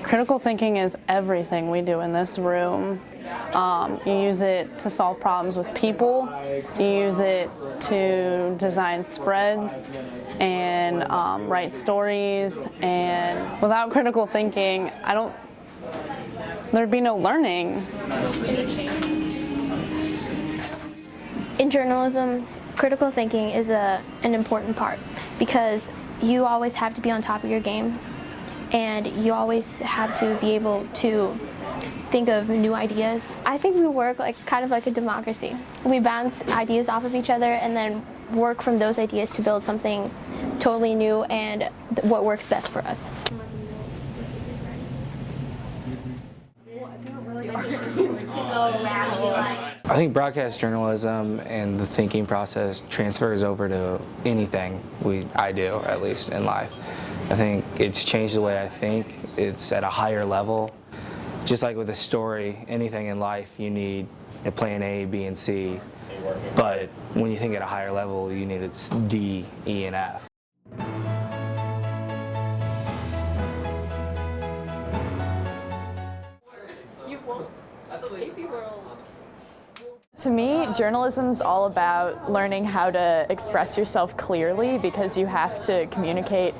Critical thinking is everything we do in this room. You use it to solve problems with people, you use it to design spreads and write stories, and without critical thinking, there'd be no learning. In journalism, critical thinking is an important part because you always have to be on top of your game and you always have to be able to think of new ideas. I think we work kind of like a democracy. We bounce ideas off of each other and then work from those ideas to build something totally new and what works best for us. I think broadcast journalism and the thinking process transfers over to anything I do, at least in life. I think it's changed the way I think. It's at a higher level. Just like with a story, anything in life you need a plan A, B, and C. But when you think at a higher level, you need it's D, E, and F. To me, journalism's all about learning how to express yourself clearly because you have to communicate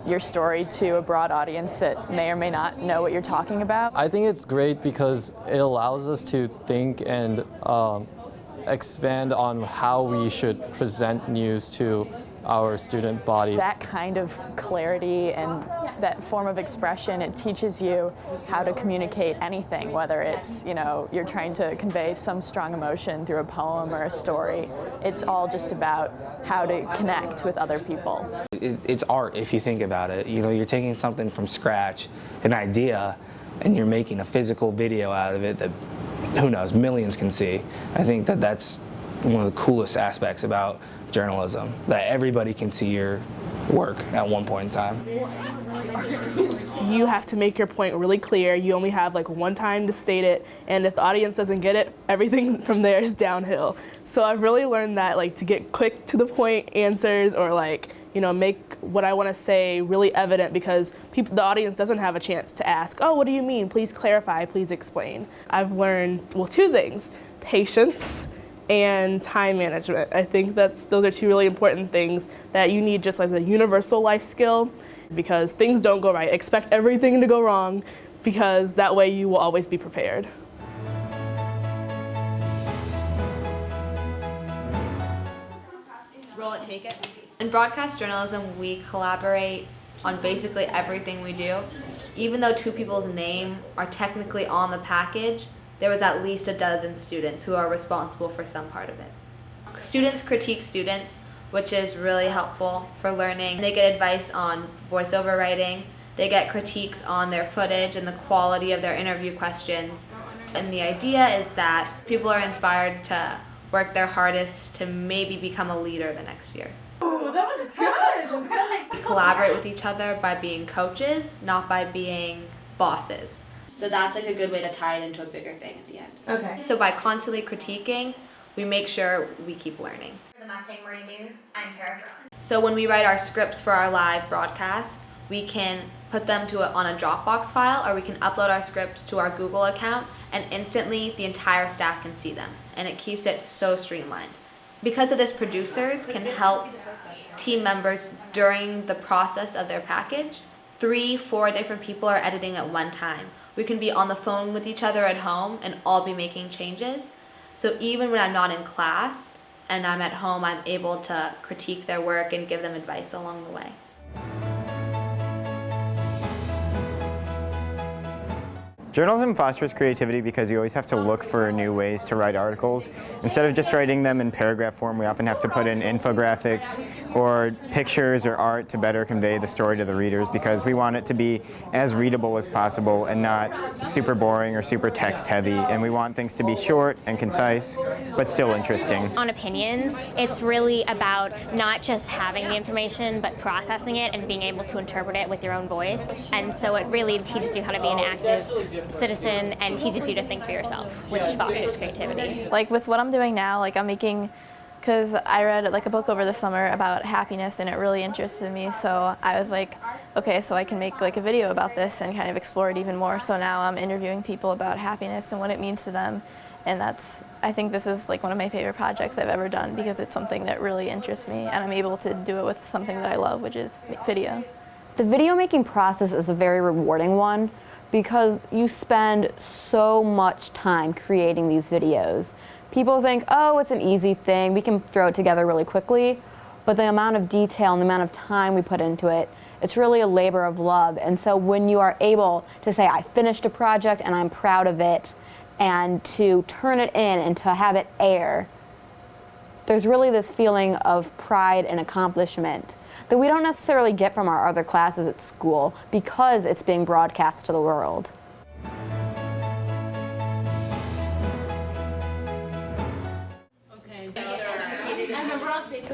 your story to a broad audience that may or may not know what you're talking about. I think it's great because it allows us to think and expand on how we should present news to our student body. That kind of clarity and that form of expression, it teaches you how to communicate anything, whether it's, you're trying to convey some strong emotion through a poem or a story. It's all just about how to connect with other people. It's art if you think about it. You're taking something from scratch, an idea, and you're making a physical video out of it that, who knows, millions can see. I think that's one of the coolest aspects about journalism, that everybody can see your work at one point in time. You have to make your point really clear. You only have one time to state it, and if the audience doesn't get it, everything from there is downhill. So I've really learned that to get quick to the point answers or make what I want to say really evident because the audience doesn't have a chance to ask, oh, what do you mean? Please clarify, please explain. I've learned, two things, patience and time management. I think those are two really important things that you need just as a universal life skill because things don't go right. Expect everything to go wrong because that way you will always be prepared. Roll it, take it. In broadcast journalism, we collaborate on basically everything we do. Even though two people's names are technically on the package, there was at least a dozen students who are responsible for some part of it. Students critique students, which is really helpful for learning. They get advice on voiceover writing. They get critiques on their footage and the quality of their interview questions. And the idea is that people are inspired to work their hardest to maybe become a leader the next year. Ooh, that was good! We collaborate with each other by being coaches, not by being bosses. So that's a good way to tie it into a bigger thing at the end. Okay. So by constantly critiquing, we make sure we keep learning. For the Mustang Morning News, I'm Kara Ferland. So when we write our scripts for our live broadcast, we can put them on a Dropbox file, or we can upload our scripts to our Google account, and instantly the entire staff can see them. And it keeps it so streamlined. Because of this, producers can help team members during the process of their package. 3-4 different people are editing at one time. We can be on the phone with each other at home and all be making changes. So even when I'm not in class and I'm at home, I'm able to critique their work and give them advice along the way. Journalism fosters creativity because you always have to look for new ways to write articles. Instead of just writing them in paragraph form, we often have to put in infographics or pictures or art to better convey the story to the readers because we want it to be as readable as possible and not super boring or super text heavy. And we want things to be short and concise, but still interesting. On opinions, it's really about not just having the information, but processing it and being able to interpret it with your own voice. And so it really teaches you how to be an active citizen and teaches you to think for yourself, which fosters creativity. With what I'm doing now, I'm making because I read like a book over the summer about happiness and it really interested me, so I was like, okay, so I can make like a video about this and kind of explore it even more. So now I'm interviewing people about happiness and what it means to them, and I think this is like one of my favorite projects I've ever done because it's something that really interests me and I'm able to do it with something that I love, which is video. The video making process is a very rewarding one because you spend so much time creating these videos. People think, oh, it's an easy thing, we can throw it together really quickly, but the amount of detail and the amount of time we put into it, it's really a labor of love. And so when you are able to say, I finished a project and I'm proud of it, and to turn it in and to have it air, there's really this feeling of pride and accomplishment that we don't necessarily get from our other classes at school because it's being broadcast to the world.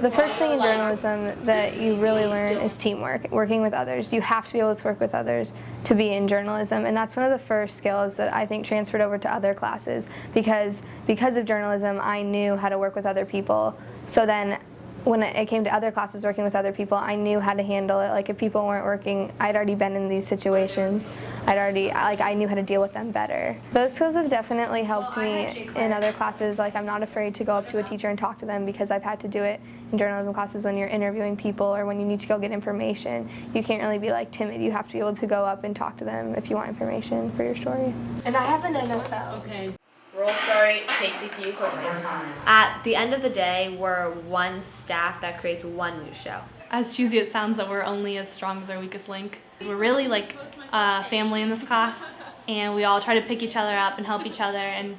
The first thing in journalism that you really learn is teamwork, working with others. You have to be able to work with others to be in journalism, and that's one of the first skills that I think transferred over to other classes because of journalism I knew how to work with other people. So then when it came to other classes working with other people, I knew how to handle it. Like if people weren't working, I'd already been in these situations. I knew how to deal with them better. Those skills have definitely helped me in other classes. Like I'm not afraid to go up to a teacher and talk to them because I've had to do it in journalism classes when you're interviewing people or when you need to go get information. You can't really be like timid. You have to be able to go up and talk to them if you want information for your story. And I have an NFL. Okay. Roll story, Casey, to you, close please. At the end of the day, we're one staff that creates one news show. As cheesy it sounds, that we're only as strong as our weakest link. We're really like a family in this class, and we all try to pick each other up and help each other, and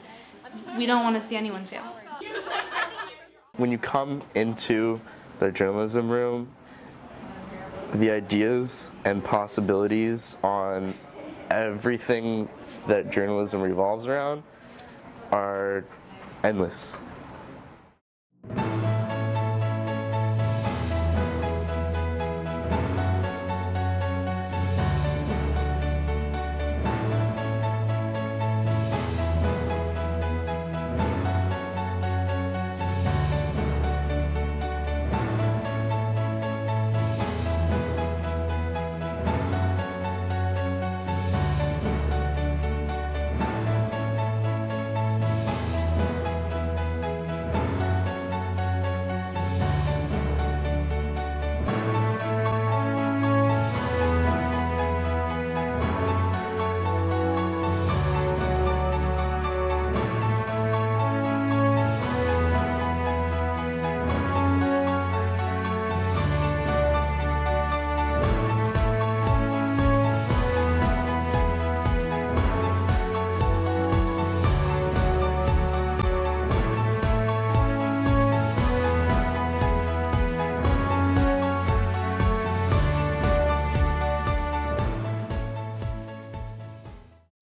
we don't want to see anyone fail. When you come into the journalism room, the ideas and possibilities on everything that journalism revolves around are endless.